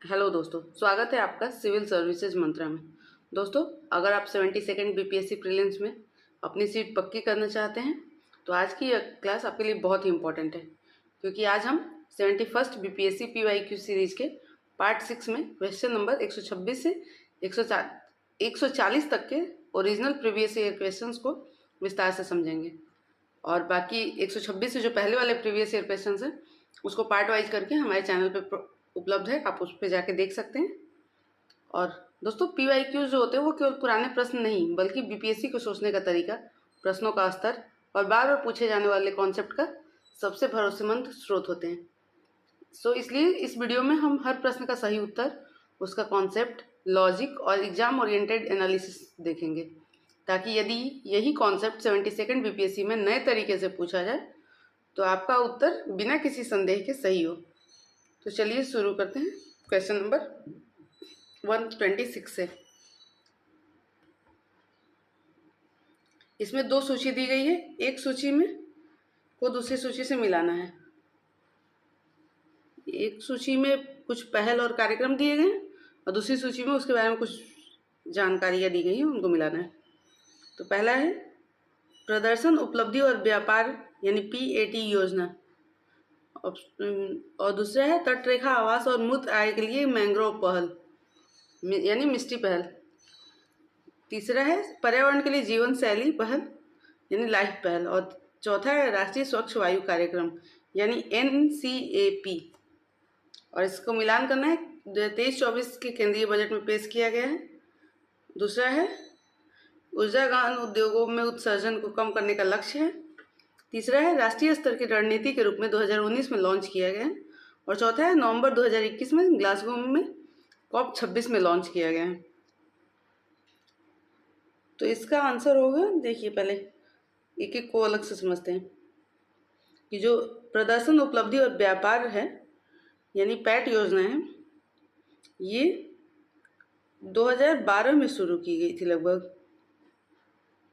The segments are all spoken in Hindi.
हेलो दोस्तों, स्वागत है आपका सिविल सर्विसेज मंत्रा में। दोस्तों, अगर आप 72nd बीपीएससी प्रीलिम्स में अपनी सीट पक्की करना चाहते हैं तो आज की यह क्लास आपके लिए बहुत ही इम्पोर्टेंट है, क्योंकि आज हम 71st बीपीएससी पीवाईक्यू सीरीज के पार्ट 6 में क्वेश्चन नंबर 126 से 140 तक के ओरिजिनल प्रीवियस ईयर क्वेश्चंस को विस्तार से समझेंगे। और बाकी 126 से जो पहले वाले प्रीवियस ईयर क्वेश्चंस हैं उसको पार्ट वाइज करके हमारे चैनल पे उपलब्ध है, आप उस पर जाके देख सकते हैं। और दोस्तों, पीवाईक्यू जो होते हैं वो केवल पुराने प्रश्न नहीं बल्कि बीपीएससी को सोचने का तरीका, प्रश्नों का स्तर और बार बार पूछे जाने वाले कॉन्सेप्ट का सबसे भरोसेमंद स्रोत होते हैं। इसलिए इस वीडियो में हम हर प्रश्न का सही उत्तर, उसका कॉन्सेप्ट, लॉजिक और एग्जाम ओरिएंटेड एनालिसिस देखेंगे, ताकि यदि यही कॉन्सेप्ट 72nd बीपीएससी में नए तरीके से पूछा जाए तो आपका उत्तर बिना किसी संदेह के सही हो। तो चलिए शुरू करते हैं क्वेश्चन नंबर 126 से। इसमें दो सूची दी गई है, एक सूची में को दूसरी सूची से मिलाना है। एक सूची में कुछ पहल और कार्यक्रम दिए गए हैं और दूसरी सूची में उसके बारे में कुछ जानकारियाँ दी गई हैं, उनको मिलाना है। तो पहला है प्रदर्शन, उपलब्धि और व्यापार यानी PAT योजना, और दूसरा है तटरेखा आवास और मूर्त आय के लिए मैंग्रोव पहल यानी मिस्टी पहल। तीसरा है पर्यावरण के लिए जीवन शैली पहल यानी लाइफ पहल। और चौथा है राष्ट्रीय स्वच्छ वायु कार्यक्रम यानी NCAP। और इसको मिलान करना है 23-24 के केंद्रीय बजट में पेश किया गया है। दूसरा है ऊर्जा गहन उद्योगों में उत्सर्जन को कम करने का लक्ष्य है। तीसरा है राष्ट्रीय स्तर की रणनीति के रूप में 2019 में लॉन्च किया गया है। और चौथा है नवंबर 2021 में ग्लासगो में COP26 में लॉन्च किया गया है। तो इसका आंसर होगा, देखिए पहले एक एक को अलग से समझते हैं कि जो प्रदर्शन, उपलब्धि और व्यापार है यानी PAT योजना है, ये 2012 में शुरू की गई थी लगभग।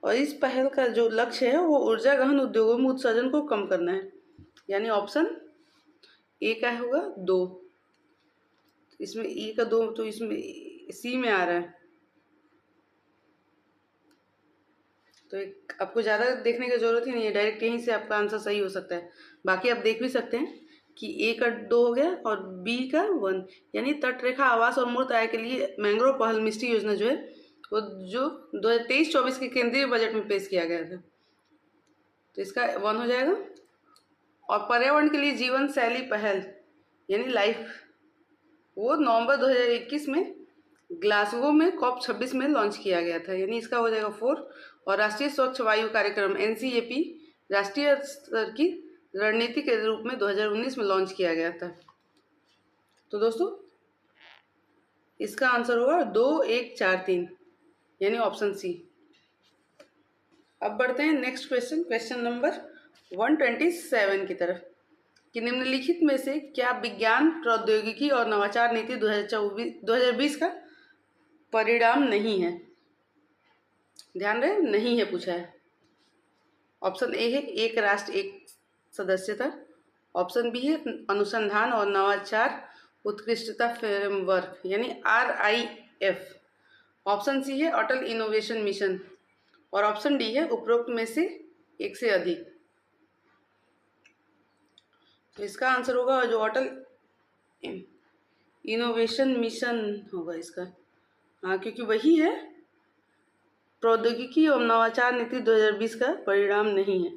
और इस पहल का जो लक्ष्य है वो ऊर्जा गहन उद्योगों में उत्सर्जन को कम करना है, यानी ऑप्शन ए का होगा 2। इसमें ए का 2 तो इसमें सी में आ रहा है। तो आपको ज़्यादा देखने की जरूरत ही नहीं है, डायरेक्ट यहीं से आपका आंसर सही हो सकता है। बाकी आप देख भी सकते हैं कि ए का 2 हो गया और बी का 1, यानी तटरेखा आवास और मूर्त आय के लिए मैंग्रोव पहल मिस्टी योजना जो है वो जो 2023-24 के केंद्रीय बजट में पेश किया गया था, तो इसका 1 हो जाएगा। और पर्यावरण के लिए जीवन शैली पहल यानी लाइफ, वो नवंबर 2021 में ग्लासगो में COP26 में लॉन्च किया गया था, यानी इसका हो जाएगा 4। और राष्ट्रीय स्वच्छ वायु कार्यक्रम NCAP राष्ट्रीय स्तर की रणनीति के रूप में 2019 में लॉन्च किया गया था। तो दोस्तों, इसका आंसर होगा 2, 1, 4, 3 यानी ऑप्शन सी। अब बढ़ते हैं नेक्स्ट क्वेश्चन नंबर 127 की तरफ कि निम्नलिखित में से क्या विज्ञान, प्रौद्योगिकी और नवाचार नीति 2020 का परिणाम नहीं है। ध्यान रहे, नहीं है पूछा है। ऑप्शन ए है एक राष्ट्र एक सदस्यता। ऑप्शन बी है अनुसंधान और नवाचार उत्कृष्टता फ्रेमवर्क यानी RIF। ऑप्शन सी है अटल इनोवेशन मिशन। और ऑप्शन डी है उपरोक्त में से एक से अधिक। तो इसका आंसर होगा जो अटल इनोवेशन मिशन होगा इसका। हाँ, क्योंकि वही है प्रौद्योगिकी और नवाचार नीति 2020 का परिणाम नहीं है,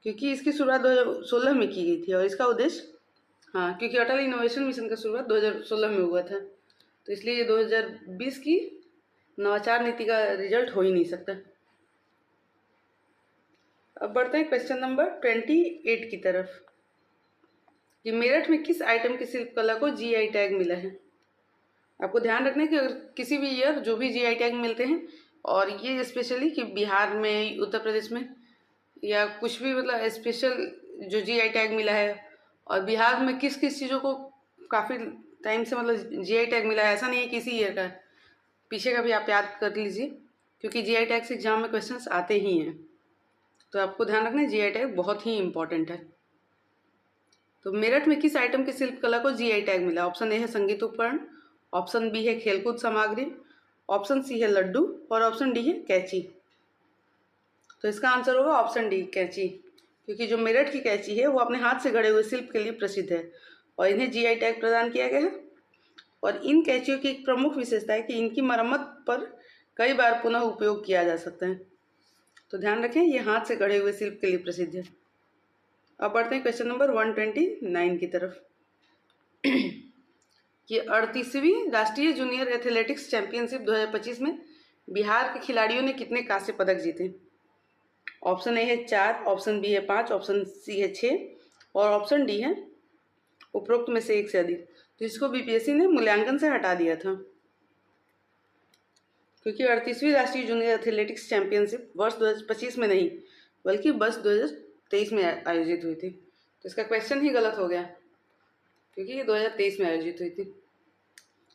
क्योंकि इसकी शुरुआत 2016 में की गई थी। और इसका उद्देश्य, हाँ, क्योंकि अटल इनोवेशन मिशन का शुरुआत 2016 में हुआ था, तो इसलिए ये 2020 की नवाचार नीति का रिजल्ट हो ही नहीं सकता। अब बढ़ते हैं क्वेश्चन नंबर 28 की तरफ कि मेरठ में किस आइटम की शिल्पकला को GI टैग मिला है। आपको ध्यान रखना है कि अगर किसी भी ईयर जो भी GI टैग मिलते हैं, और ये स्पेशली कि बिहार में, उत्तर प्रदेश में या कुछ भी मतलब स्पेशल जो GI टैग मिला है, और बिहार में किस किस चीज़ों को काफ़ी टाइम से मतलब GI टैग मिला है, ऐसा नहीं है किसी ईयर का, पीछे का भी आप याद कर लीजिए, क्योंकि GI टैग से एग्जाम में क्वेश्चंस आते ही हैं। तो आपको ध्यान रखना है GI टैग बहुत ही इम्पोर्टेंट है। तो मेरठ में किस आइटम की शिल्प कला को जीआई टैग मिला? ऑप्शन ए है संगीत उपकरण, ऑप्शन बी है खेलकूद सामग्री, ऑप्शन सी है लड्डू और ऑप्शन डी है कैंची। तो इसका आंसर होगा ऑप्शन डी कैंची, क्योंकि जो मेरठ की कैंची है वो अपने हाथ से गढ़े हुए शिल्प के लिए प्रसिद्ध है और इन्हें जीआई टैग प्रदान किया गया है। और इन कैंचियों की एक प्रमुख विशेषता है कि इनकी मरम्मत पर कई बार पुनः उपयोग किया जा सकता है। तो ध्यान रखें, ये हाथ से गढ़े हुए शिल्प के लिए प्रसिद्ध है। अब बढ़ते हैं क्वेश्चन नंबर 129 की तरफ कि 38वीं राष्ट्रीय जूनियर एथलेटिक्स चैंपियनशिप 2025 में बिहार के खिलाड़ियों ने कितने कांस्य पदक जीते? ऑप्शन ए है 4, ऑप्शन बी है 5, ऑप्शन सी है 6 और ऑप्शन डी है उपरोक्त में से एक से अधिक। तो इसको बीपीएससी ने मूल्यांकन से हटा दिया था, क्योंकि 38वीं राष्ट्रीय जूनियर एथलेटिक्स चैंपियनशिप वर्ष 2025 में नहीं बल्कि वर्ष 2023 में आयोजित हुई थी। तो इसका क्वेश्चन ही गलत हो गया, क्योंकि ये 2023 में आयोजित हुई थी,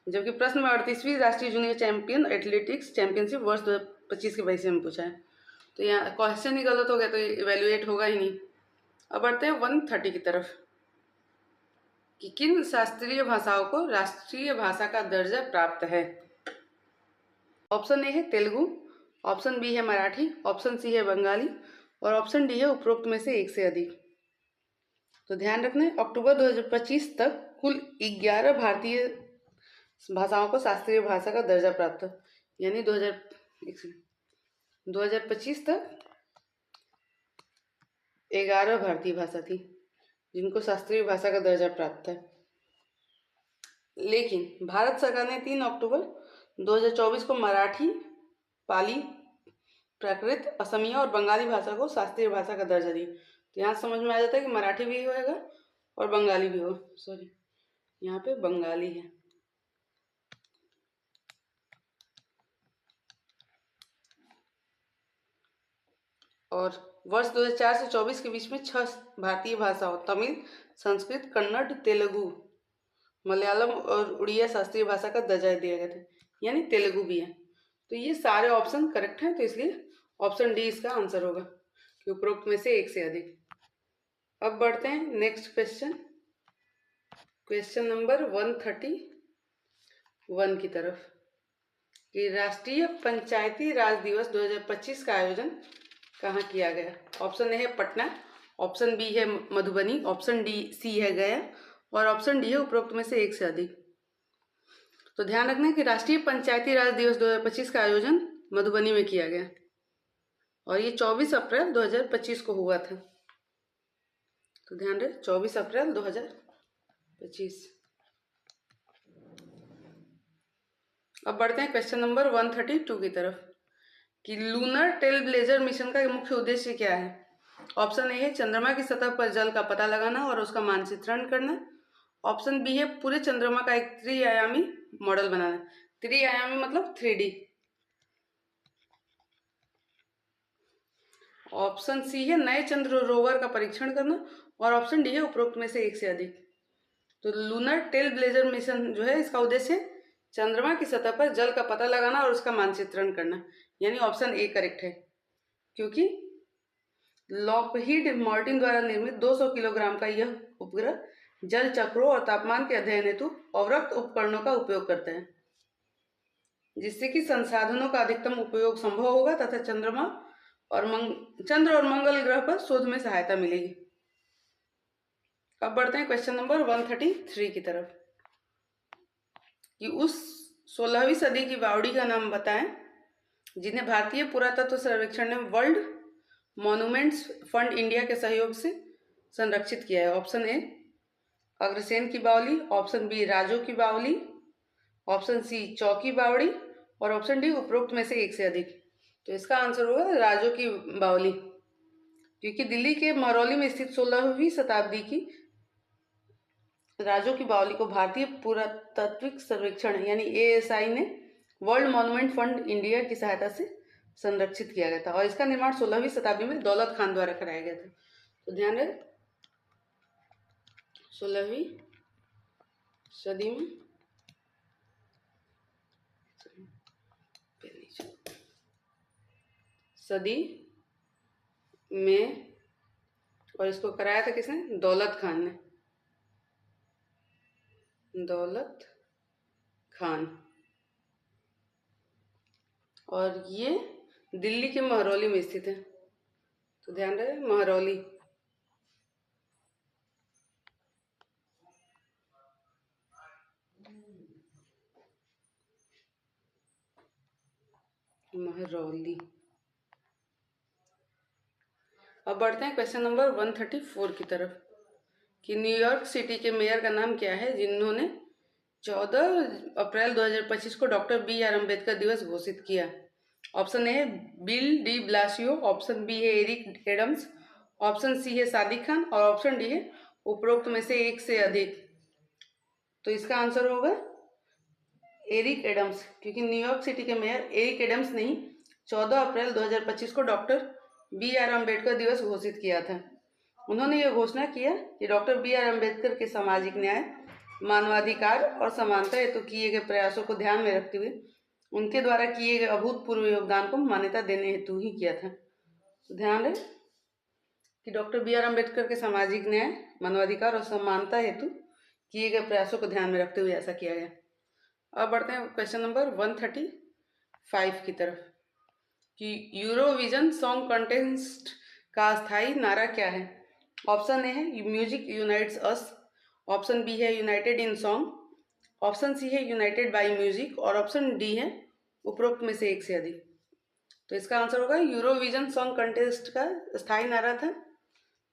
जबकि प्रश्न में 38वीं राष्ट्रीय जूनियर चैंपियन एथलेटिक्स चैंपियनशिप वर्ष 2025 के विषय में पूछा है। तो यहाँ क्वेश्चन ही गलत हो गया, तो इवेल्युएट होगा ही नहीं। अब बढ़ते हैं 130 की तरफ कि किन शास्त्रीय भाषाओं को राष्ट्रीय भाषा का दर्जा प्राप्त है? ऑप्शन ए है तेलुगु, ऑप्शन बी है मराठी, ऑप्शन सी है बंगाली और ऑप्शन डी है उपरोक्त में से एक से अधिक। तो ध्यान रखना है, अक्टूबर 2025 तक कुल 11 भारतीय भाषाओं को शास्त्रीय भाषा का दर्जा प्राप्त, यानी 2025 तक 11 भारतीय भाषा थी जिनको शास्त्रीय भाषा का दर्जा प्राप्त है। लेकिन भारत सरकार ने 3 अक्टूबर 2024 को मराठी, पाली, प्राकृत, असमिया और बंगाली भाषा को शास्त्रीय भाषा का दर्जा दी। तो यहाँ समझ में आ जाता है कि मराठी भी होगा और बंगाली भी होगा। सॉरी, यहाँ पे बंगाली है। और वर्ष 2004 से 24 के बीच में 6 भारतीय भाषाओं तमिल, संस्कृत, कन्नड़, तेलुगु, मलयालम और उड़िया शास्त्रीय भाषा का दर्जा दिया गया था, यानी तेलुगु भी है। तो ये सारे ऑप्शन करेक्ट हैं, तो इसलिए ऑप्शन डी इसका आंसर होगा कि उपरोक्त में से एक से अधिक। अब बढ़ते हैं नेक्स्ट क्वेश्चन, क्वेश्चन नंबर 131 की तरफ कि राष्ट्रीय पंचायती राज दिवस 2025 का आयोजन कहाँ किया गया? ऑप्शन ए है पटना, ऑप्शन बी है मधुबनी, ऑप्शन डी सी है गया और ऑप्शन डी है उपरोक्त में से एक से अधिक। तो ध्यान रखना है कि राष्ट्रीय पंचायती राज दिवस 2025 का आयोजन मधुबनी में किया गया और ये 24 अप्रैल 2025 को हुआ था। तो ध्यान रहे, 24 अप्रैल 2025। अब बढ़ते हैं क्वेश्चन नंबर 132 की तरफ कि लूनर ट्रेलब्लेजर मिशन का मुख्य उद्देश्य क्या है? ऑप्शन ए है चंद्रमा की सतह पर जल का पता लगाना और उसका मानचित्रण करना, ऑप्शन बी है पूरे चंद्रमा का एक त्रिआयामी मॉडल बनाना। त्रिआयामी मतलब 3D। ऑप्शन सी है नए चंद्र रोवर का परीक्षण करना और ऑप्शन डी है उपरोक्त में से एक से अधिक। तो लूनर ट्रेलब्लेजर मिशन जो है इसका उद्देश्य चंद्रमा की सतह पर जल का पता लगाना और उसका मानचित्रण करना, यानी ऑप्शन ए करेक्ट है, क्योंकि लॉकहीड मार्टिन द्वारा निर्मित 200 किलोग्राम का यह उपग्रह जल चक्रों और तापमान के अध्ययन हेतु अवरक्त उपकरणों का उपयोग करते हैं, जिससे कि संसाधनों का अधिकतम उपयोग संभव होगा तथा चंद्र और मंगल ग्रह पर शोध में सहायता मिलेगी। अब बढ़ते हैं क्वेश्चन नंबर 133 की तरफ कि उस 16वीं सदी की बावड़ी का नाम बताएं जिन्हें भारतीय पुरातत्व सर्वेक्षण ने वर्ल्ड मॉन्यूमेंट्स फंड इंडिया के सहयोग से संरक्षित किया है। ऑप्शन ए अग्रसेन की बावली, ऑप्शन बी राजो की बावली, ऑप्शन सी चौकी बावड़ी और ऑप्शन डी उपरोक्त में से एक से अधिक। तो इसका आंसर होगा राजो की बावली, क्योंकि दिल्ली के महरौली में स्थित 16वीं शताब्दी की राजो की बावली को भारतीय पुरातात्विक सर्वेक्षण यानी ASI ने वर्ल्ड मॉन्यूमेंट फंड इंडिया की सहायता से संरक्षित किया गया था और इसका निर्माण 16वीं शताब्दी में दौलत खान द्वारा कराया गया था। तो ध्यान रहे, 16वीं सदी में और इसको कराया था किसने? दौलत खान ने। दौलत खान। और ये दिल्ली के महरौली में स्थित है, तो ध्यान रहे महरौली। महरौली। अब बढ़ते हैं क्वेश्चन नंबर 134 की तरफ कि न्यूयॉर्क सिटी के मेयर का नाम क्या है जिन्होंने 14 अप्रैल 2025 को डॉक्टर बी आर अम्बेडकर दिवस घोषित किया। ऑप्शन ए है Bill de Blasio, option B है एरिक एडम्स, ऑप्शन सी है सादिक खान और ऑप्शन डी है उपरोक्त में से एक से अधिक। तो इसका आंसर होगा एरिक एडम्स, क्योंकि न्यूयॉर्क सिटी के मेयर एरिक एडम्स ने ही 14 अप्रैल 2025 को डॉक्टर बी आर अम्बेडकर दिवस घोषित किया था। उन्होंने ये घोषणा किया कि डॉक्टर बी आर अम्बेडकर के सामाजिक न्याय, मानवाधिकार और समानता हेतु किए गए प्रयासों को ध्यान में रखते हुए उनके द्वारा किए गए अभूतपूर्व योगदान को मान्यता देने हेतु ही किया था। तो ध्यान रहे कि डॉक्टर बी आर अम्बेडकर के सामाजिक न्याय, मानवाधिकार और समानता हेतु किए गए प्रयासों को ध्यान में रखते हुए ऐसा किया गया। अब बढ़ते हैं क्वेश्चन नंबर 135 की तरफ कि यूरोविजन सॉन्ग कॉन्टेस्ट का स्थायी नारा क्या है। ऑप्शन ए है music unites us, option B है united in song, option C है यूनाइटेड बाय म्यूजिक और ऑप्शन डी है उपरोक्त में से एक से अधिक। तो इसका आंसर होगा यूरोविजन सॉन्ग कॉन्टेस्ट का स्थायी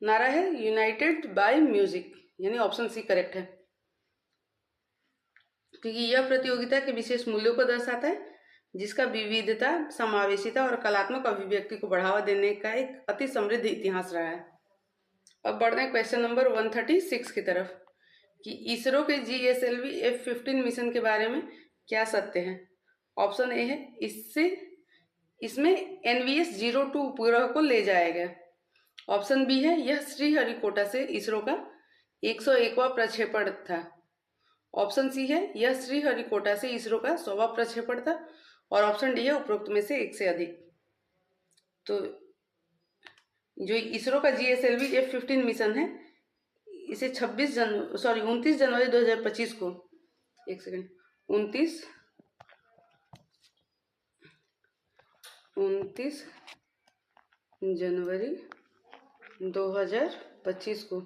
नारा है यूनाइटेड बाय म्यूजिक, यानी ऑप्शन सी करेक्ट है, क्योंकि यह प्रतियोगिता के विशेष मूल्यों को दर्शाता है जिसका विविधता, समावेशिता और कलात्मक अभिव्यक्ति को बढ़ावा देने का एक अति समृद्ध इतिहास रहा है। अब बढ़ते हैं क्वेश्चन नंबर 136 की तरफ कि इसरो के GSLV F-15 मिशन के बारे में क्या सत्य है। ऑप्शन ए है इसमें NVS-02 उपग्रह को ले जाया गया। ऑप्शन बी है यह श्रीहरिकोटा से इसरो का 101वां प्रक्षेपण था। ऑप्शन सी है यह श्रीहरिकोटा से इसरो का 100वां प्रक्षेपण था और ऑप्शन डी है उपरोक्त में से एक से अधिक। तो जो इसरो का GSLV F-15 मिशन है इसे 29 जनवरी 2025 को 29 जनवरी 2025 को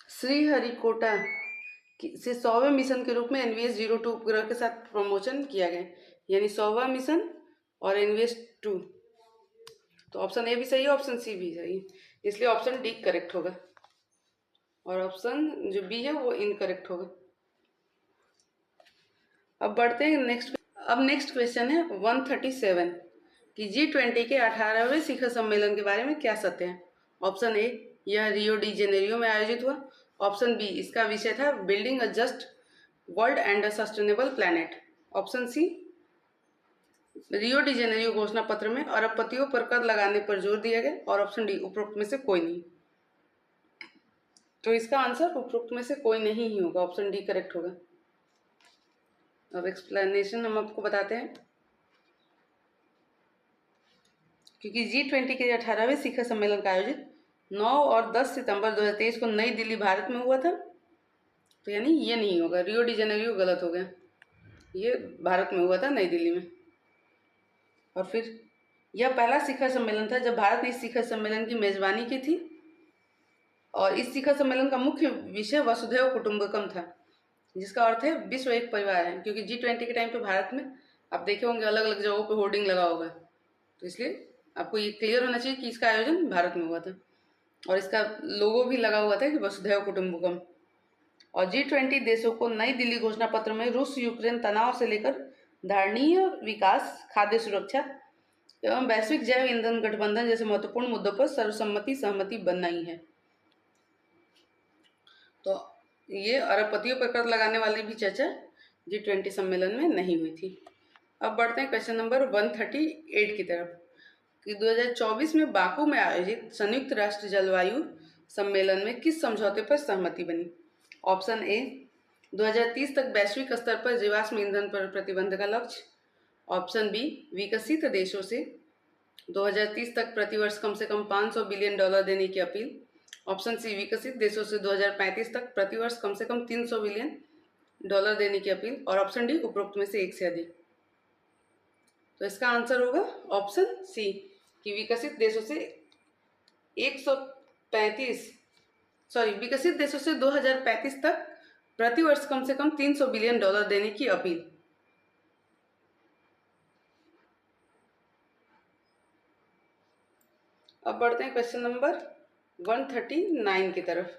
श्रीहरिकोटा से 100वें मिशन के रूप में NVS-02 उपग्रह के साथ प्रमोशन किया गया, यानी 100वां मिशन और NVS-2। तो ऑप्शन ए भी सही है, ऑप्शन सी भी सही है, इसलिए ऑप्शन डी करेक्ट होगा और ऑप्शन जो बी है वो इनकरेक्ट होगा। अब बढ़ते हैं नेक्स्ट क्वेश्चन है 137 कि G20 के 18वें शिखर सम्मेलन के बारे में क्या सत्य है। ऑप्शन ए यह रियो डी जेनेरियो में आयोजित हुआ। ऑप्शन बी इसका विषय था building a just world and a sustainable planet. Option C Rio de Janeiro घोषणा पत्र में अरबपतियों पर कर लगाने पर जोर दिया गया और ऑप्शन डी उपरोक्त में से कोई नहीं। तो इसका आंसर उपरोक्त में से कोई नहीं ही होगा, ऑप्शन डी करेक्ट होगा। अब एक्सप्लेनेशन हम आपको बताते हैं। क्योंकि G20 के 18वें शिखर सम्मेलन का आयोजित 9 और 10 सितंबर 2023 को नई दिल्ली भारत में हुआ था, तो यानी ये नहीं होगा, रियो डी जेनेरियो गलत हो गया, ये भारत में हुआ था नई दिल्ली में। और फिर यह पहला शिखर सम्मेलन था जब भारत ने इस शिखर सम्मेलन की मेजबानी की थी और इस शिखर सम्मेलन का मुख्य विषय वसुधैव कुटुंबकम था, जिसका अर्थ है विश्व एक परिवार है। क्योंकि G20 के टाइम पे भारत में आप देखे होंगे अलग अलग जगहों पे होर्डिंग लगा होगा, तो इसलिए आपको ये क्लियर होना चाहिए कि इसका आयोजन भारत में हुआ था और इसका लोगो भी लगा हुआ था कि वसुधैव कुटुंबकम। और G20 देशों को नई दिल्ली घोषणा पत्र में रूस यूक्रेन तनाव से लेकर धारणीय विकास, खाद्य सुरक्षा एवं वैश्विक जैव ईंधन गठबंधन जैसे महत्वपूर्ण मुद्दों पर सहमति बनाई है। तो ये अरबपतियों पर कर लगाने वाली भी चर्चा G20 सम्मेलन में नहीं हुई थी। अब बढ़ते हैं क्वेश्चन नंबर 138 की तरफ कि 2024 में बाकू में आयोजित संयुक्त राष्ट्र जलवायु सम्मेलन में किस समझौते पर सहमति बनी। ऑप्शन ए 2030 तक वैश्विक स्तर पर जीवाश्म ईंधन पर प्रतिबंध का लक्ष्य। ऑप्शन बी विकसित देशों से 2030 तक प्रतिवर्ष कम से कम $500 बिलियन देने की अपील। ऑप्शन सी विकसित देशों से 2035 तक प्रतिवर्ष कम से कम $300 बिलियन डॉलर देने की अपील, और ऑप्शन डी उपरोक्त में से एक से अधिक। तो इसका आंसर होगा ऑप्शन सी कि विकसित देशों से 2035 तक प्रतिवर्ष कम से कम $300 बिलियन देने की अपील। अब बढ़ते हैं क्वेश्चन नंबर 139 की तरफ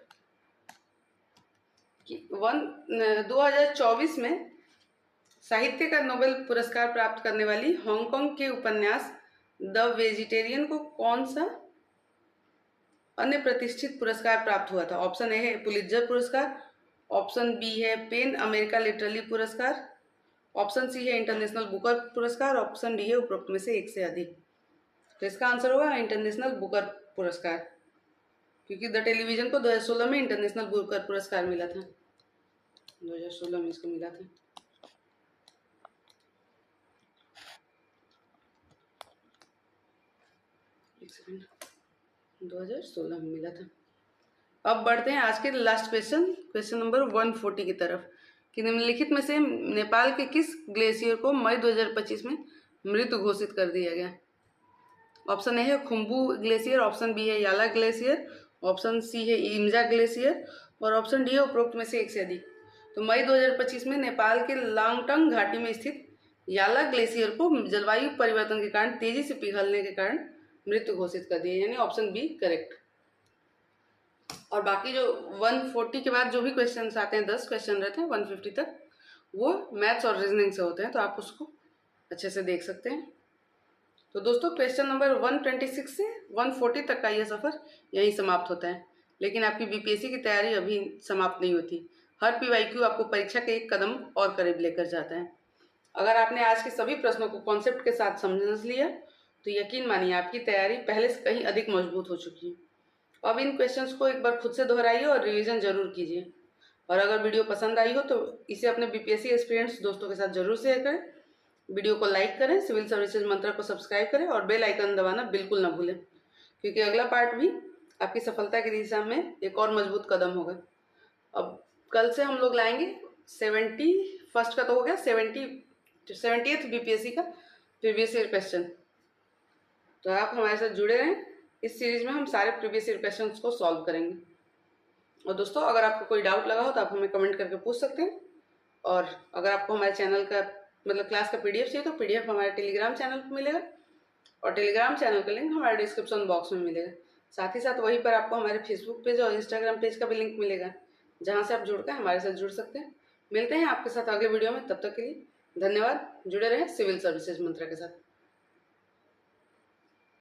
कि 2024 में साहित्य का नोबेल पुरस्कार प्राप्त करने वाली हांगकांग के उपन्यास द वेजिटेरियन को कौन सा अन्य प्रतिष्ठित पुरस्कार प्राप्त हुआ था? ऑप्शन ए है पुलित्जर पुरस्कार, ऑप्शन बी है पेन अमेरिका लिटरेरी पुरस्कार, ऑप्शन सी है इंटरनेशनल बुकर पुरस्कार, ऑप्शन डी है उपरोक्त में से एक से अधिक। तो इसका आंसर होगा इंटरनेशनल बुकर पुरस्कार, क्योंकि द टेलीविजन को 2016 में इंटरनेशनल बुकर पुरस्कार मिला था। 2016 में इसको मिला था। एक सेकंड, 2016 में मिला था। अब बढ़ते हैं आज के लास्ट क्वेश्चन नंबर 140 की तरफ कि निम्नलिखित में से नेपाल के किस ग्लेशियर को मई 2025 में मृत घोषित कर दिया गया? ऑप्शन ए है खुम्बू ग्लेशियर, ऑप्शन बी है याला ग्लेशियर, ऑप्शन सी है इम्जा ग्लेशियर और ऑप्शन डी है उपरोक्त में से एक से अधिक। तो मई 2025 में नेपाल के लांगटंग घाटी में स्थित याला ग्लेशियर को जलवायु परिवर्तन के कारण तेजी से पिघलने के कारण मृत घोषित कर दिया, यानी ऑप्शन बी करेक्ट। और बाकी जो 140 के बाद जो भी क्वेश्चन आते हैं, 10 क्वेश्चन रहते हैं 150 तक, वो मैथ्स और रीजनिंग से होते हैं, तो आप उसको अच्छे से देख सकते हैं। तो दोस्तों क्वेश्चन नंबर 126 से 140 तक का यह सफ़र यहीं समाप्त होता है, लेकिन आपकी बीपीएससी की तैयारी अभी समाप्त नहीं होती। हर पीवाईक्यू आपको परीक्षा के एक कदम और करीब लेकर जाता है। अगर आपने आज के सभी प्रश्नों को कॉन्सेप्ट के साथ समझ लिया तो यकीन मानिए आपकी तैयारी पहले से कहीं अधिक मजबूत हो चुकी है। अब इन क्वेश्चंस को एक बार खुद से दोहराइए और रिवीजन जरूर कीजिए। और अगर वीडियो पसंद आई हो तो इसे अपने बीपीएससी एक्सपीरियंस दोस्तों के साथ जरूर शेयर करें। वीडियो को लाइक करें, सिविल सर्विसेज मंत्रा को सब्सक्राइब करें और बेल आइकन दबाना बिल्कुल ना भूलें, क्योंकि अगला पार्ट भी आपकी सफलता की दिशा में एक और मजबूत कदम होगा। अब कल से हम लोग लाएंगे 71st का तो हो गया, 70th बीपीएससी का प्रीवियस ईयर क्वेश्चन। तो आप हमारे साथ जुड़े रहें। इस सीरीज में हम सारे प्रीवियस ईयर क्वेश्चंस को सॉल्व करेंगे। और दोस्तों अगर आपको कोई डाउट लगा हो तो आप हमें कमेंट करके पूछ सकते हैं। और अगर आपको हमारे चैनल का क्लास का पीडीएफ चाहिए तो पीडीएफ हमारे टेलीग्राम चैनल पर मिलेगा और टेलीग्राम चैनल का लिंक हमारे डिस्क्रिप्शन बॉक्स में मिलेगा। साथ ही साथ वहीं पर आपको हमारे फेसबुक पेज और इंस्टाग्राम पेज का भी लिंक मिलेगा, जहाँ से आप जुड़कर हमारे साथ जुड़ सकते हैं। मिलते हैं आपके साथ अगले वीडियो में, तब तक के लिए धन्यवाद। जुड़े रहें सिविल सर्विसेज मंत्रा के साथ।